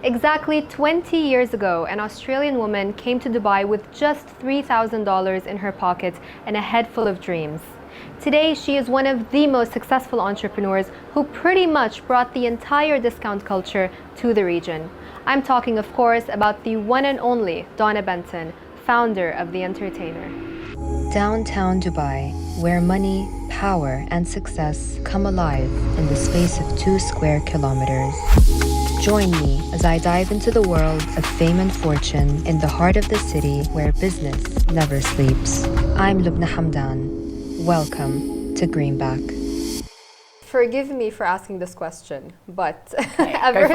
Exactly 20 years ago, an Australian woman came to Dubai with just $3,000 in her pocket and a head full of dreams. Today, she is one of the most successful entrepreneurs who pretty much brought the entire discount culture to the region. I'm talking, of course, about the one and only Donna Benton, founder of The Entertainer. Downtown Dubai, where money, power, and success come alive in the space of 2 square kilometers. Join me as I dive into the world of fame and fortune in the heart of the city where business never sleeps. I'm Lubna Hamdan. Welcome to Greenback. Forgive me for asking this question, but ever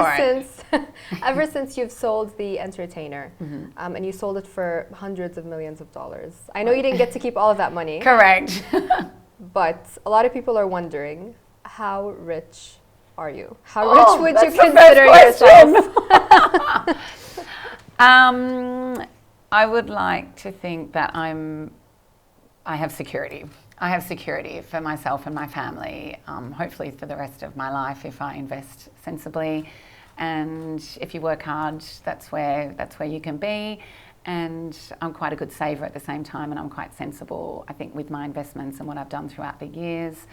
since you've sold The Entertainer, and you sold it for hundreds of millions of dollars. I know you didn't get to keep all of that money. Correct. But a lot of people are wondering, how rich are you? How rich would you consider yourself? I would like to think that I have security. I have security for myself and my family, hopefully for the rest of my life if I invest sensibly. And if you work hard, that's where you can be. And I'm quite a good saver at the same time, and I'm quite sensible, I think, with my investments and what I've done throughout the years.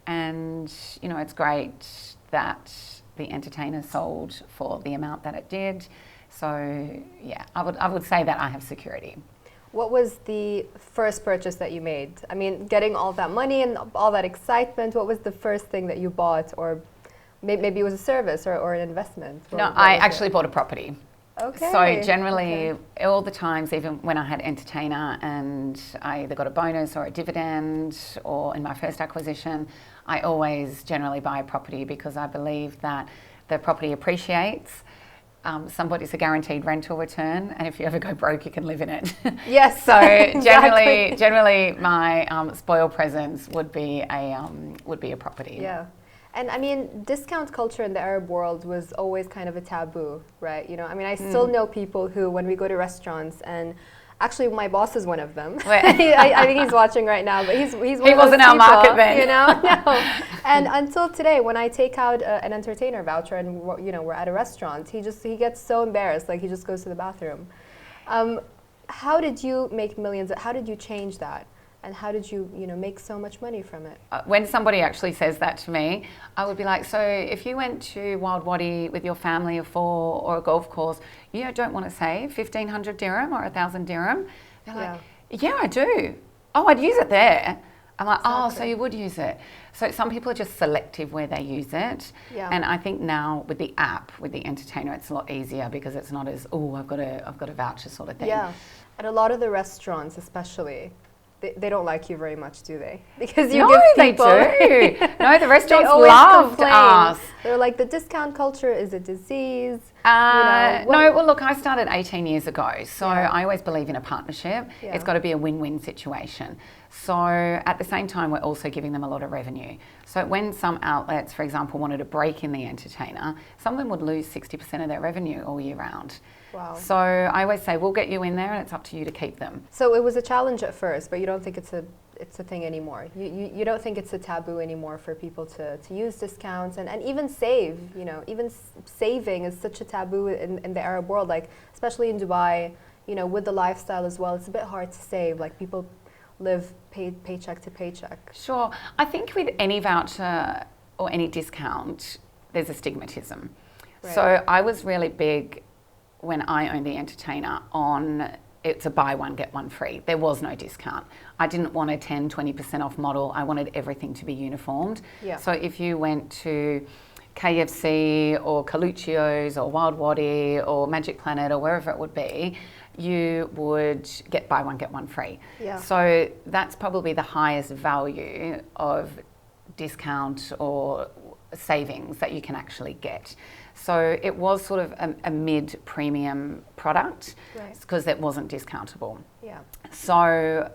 And, you know, it's great that The Entertainer sold for the amount that it did. So, yeah, I would say that I have security. What was the first purchase that you made? I mean, getting all that money and all that excitement, what was the first thing that you bought? Or maybe it was a service or an investment? No, I actually bought a property. Okay. So generally, all the times, even when I had Entertainer and I either got a bonus or a dividend, or in my first acquisition, I always generally buy a property because I believe that the property appreciates. Somebody's a guaranteed rental return, and if you ever go broke, you can live in it. Yes. So generally, my spoil presents would be a property. Yeah. And I mean, discount culture in the Arab world was always kind of a taboo, right? You know, I mean, I still know people who, when we go to restaurants, and actually my boss is one of them. I think he's watching right now, but he's one of those people. He wasn't our market then. You know, no. And until today, when I take out an Entertainer voucher and we're at a restaurant, he gets so embarrassed, like he just goes to the bathroom. How did you make millions? How did you change that? And how did you make so much money from it? When somebody actually says that to me, I would be like, so if you went to Wild Wadi with your family of 4 or a golf course, you don't want to save 1,500 dirham or 1,000 dirham? They're like, yeah, I do. Oh, I'd use it there. I'm like, oh, so you would use it. So some people are just selective where they use it. Yeah. And I think now with the app, with The Entertainer, it's a lot easier because it's not as, I've got a voucher sort of thing. Yeah. At a lot of the restaurants especially, they don't like you very much, do they? Because you give people... No, they do. No, the restaurants loved us. They're like, the discount culture is a disease. No, well, look, I started 18 years ago, so I always believe in a partnership. Yeah. It's got to be a win-win situation. So at the same time, we're also giving them a lot of revenue. So when some outlets, for example, wanted to break in The Entertainer, some of them would lose 60% of their revenue all year round. Wow. So I always say, we'll get you in there and it's up to you to keep them. So it was a challenge at first, but you don't think it's a thing anymore? You don't think it's a taboo anymore for people to use discounts and even save? Even saving is such a taboo in the Arab world, like especially in Dubai, with the lifestyle as well. It's a bit hard to save, like people live paycheck to paycheck. Sure. I think with any voucher or any discount, there's a stigmatism. Right. So I was really big when I owned The Entertainer on it's a buy one, get one free. There was no discount. I didn't want a 10, 20% off model. I wanted everything to be uniformed. Yeah. So if you went to KFC or Coluccio's or Wild Wadi or Magic Planet or wherever it would be, you would get buy one, get one free. Yeah. So that's probably the highest value of discount or savings that you can actually get. So it was sort of a mid-premium product because it wasn't discountable. Yeah. So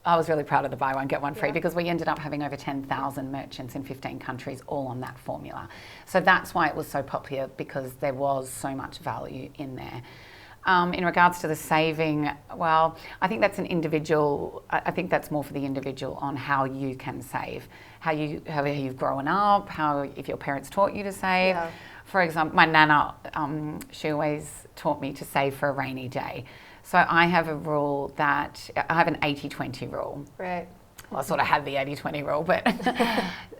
I was really proud of the buy one, get one free because we ended up having over 10,000 merchants in 15 countries all on that formula. So that's why it was so popular, because there was so much value in there. In regards to the saving, well, I think that's an individual, I think that's more for the individual on how you can save, how you've grown up, how if your parents taught you to save. Yeah. for example, my nana, she always taught me to save for a rainy day. So I have a rule that, I have an 80-20 rule. Right. Well, I sort of had the 80-20 rule, but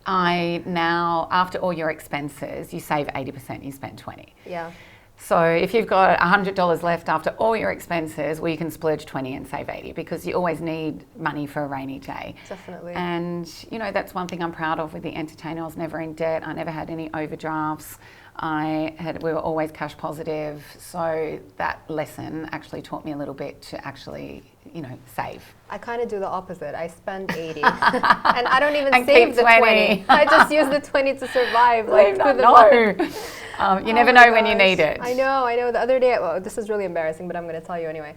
I now, after all your expenses, you save 80%, you spend 20. Yeah. So if you've got $100 left after all your expenses, well, you can splurge 20 and save 80 because you always need money for a rainy day. Definitely. And, you know, that's one thing I'm proud of with the Entertainer. I was never in debt. I never had any overdrafts. We were always cash positive. So that lesson actually taught me a little bit to actually, you know, save. I kind of do the opposite. I spend 80 and I don't even And save keep the 20. I just use the 20 to survive. Like through the month. You never know when you need it. I know. The other day, well, this is really embarrassing, but I'm going to tell you anyway.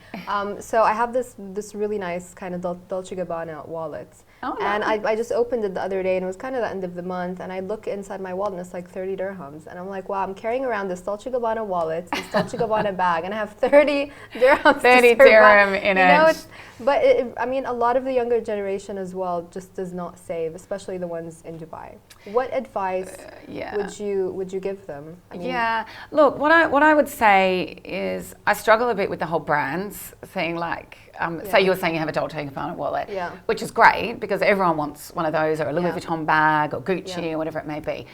So I have this really nice kind of Dolce & Gabbana wallet. Oh, and nice. I just opened it the other day, and it was kind of the end of the month, and I look inside my wallet, and it's like 30 dirhams. And I'm like, wow, I'm carrying around this Dolce & Gabbana wallet, this Dolce & Gabbana bag, and I have 30 dirhams 30 dirham in it. But I mean, a lot of the younger generation as well just does not save, especially the ones in Dubai. What advice would you give them? I mean, look, what I would say is I struggle a bit with the whole brands thing. Like, say you were saying you have a Dolce & Gabbana wallet, which is great because everyone wants one of those, or a Louis Vuitton bag, or Gucci, or whatever it may be.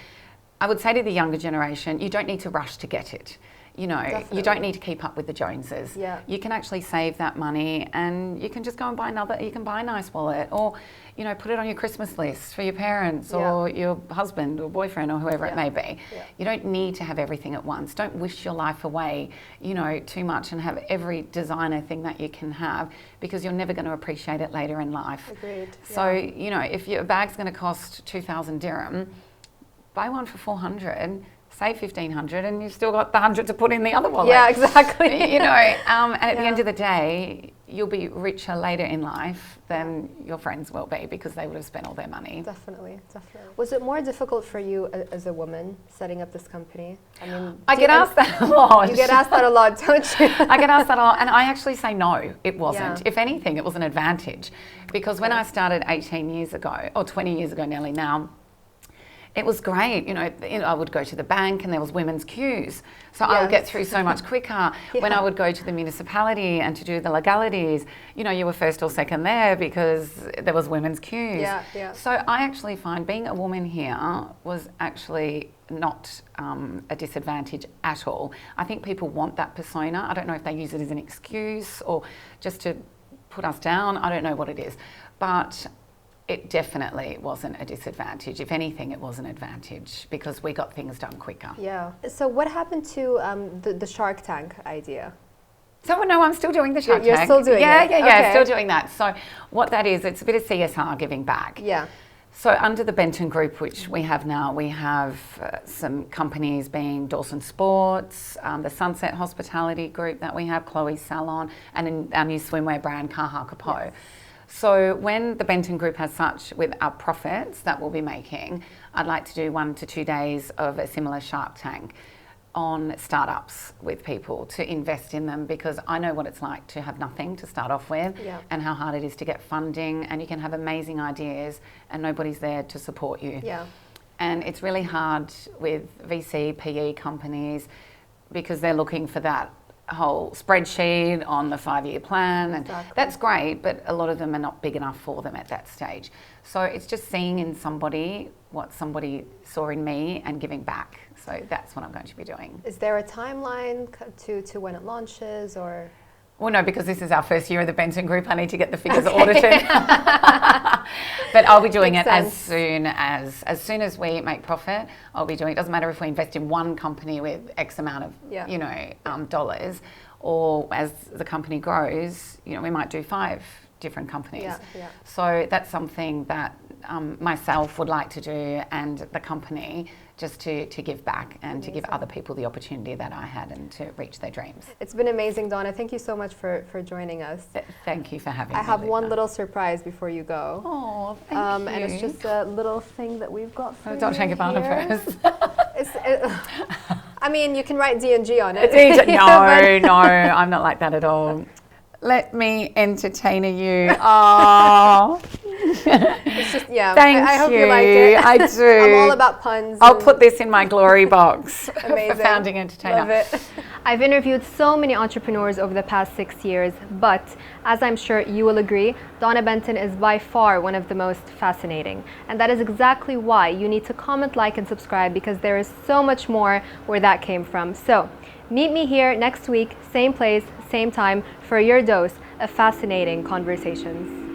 I would say to the younger generation, you don't need to rush to get it. You know, you don't need to keep up with the Joneses. Yeah. You can actually save that money, and you can just go and buy another. You can buy a nice wallet, or, you know, put it on your Christmas list for your parents or your husband or boyfriend or whoever it may be. Yeah. You don't need to have everything at once. Don't wish your life away, you know, too much and have every designer thing that you can have, because you're never going to appreciate it later in life. Agreed. So, you know, if your bag's going to cost 2,000 dirham, buy one for 400. Save 1,500, and you've still got the 100 to put in the other wallet. Yeah, exactly. You know, and at the end of the day, you'll be richer later in life than your friends will be, because they would have spent all their money. Definitely. Was it more difficult for you as a woman setting up this company? I mean, I get asked that a lot. You get asked that a lot, don't you? I get asked that a lot, and I actually say no, it wasn't. Yeah. If anything, it was an advantage, because when I started 18 years ago, or 20 years ago nearly now, it was great. You know, I would go to the bank and there was women's queues. So I would get through so much quicker. When I would go to the municipality and to do the legalities, you know, you were first or second there because there was women's queues. So I actually find being a woman here was actually not a disadvantage at all. I think people want that persona. I don't know if they use it as an excuse or just to put us down. I don't know what it is. But it definitely wasn't a disadvantage. If anything, it was an advantage because we got things done quicker. Yeah. So what happened to the Shark Tank idea? So no, I'm still doing the Shark Tank. You're still doing it? Yeah, Okay. still doing that. So what that is, it's a bit of CSR, giving back. Yeah. So under the Benton Group, which we have now, we have some companies being Dawson Sports, the Sunset Hospitality Group that we have, Chloe's Salon, and our new swimwear brand, Kaha Kapo. Yes. So when the Benton Group has such with our profits that we'll be making, I'd like to do 1 to 2 days of a similar Shark Tank on startups with people to invest in them, because I know what it's like to have nothing to start off with and how hard it is to get funding, and you can have amazing ideas and nobody's there to support you. Yeah. And it's really hard with VC, PE companies because they're looking for that whole spreadsheet on the 5-year plan, and that's great, but a lot of them are not big enough for them at that stage. So it's just seeing in somebody what somebody saw in me and giving back. So that's what I'm going to be doing. Is there a timeline to when it launches, or? Well, no, because this is our first year of the Benton Group. I need to get the figures audited. But I'll be doing it as soon as we make profit. I'll be doing it. Doesn't matter if we invest in one company with X amount of dollars, or as the company grows, you know, we might do 5 different companies. So that's something that myself would like to do, and the company, just to give back and to give other people the opportunity that I had and to reach their dreams. It's been amazing, Donna. Thank you so much for joining us. Thank you for having me. I have one little surprise before you go. Oh, thank you. And it's just a little thing that we've got for you. Dolce & Gabbana first. I mean, you can write D&G on it. No, I'm not like that at all. Let me entertain you. Oh. It's just, yeah. Thank I hope you. you like it. I do. I'm all about puns. I'll put this in my glory box Amazing. for founding entertainer. Love it. I've interviewed so many entrepreneurs over the past 6 years, but as I'm sure you will agree, Donna Benton is by far one of the most fascinating. And that is exactly why you need to comment, like, and subscribe, because there is so much more where that came from. So meet me here next week, same place, same time, for your dose of fascinating conversations.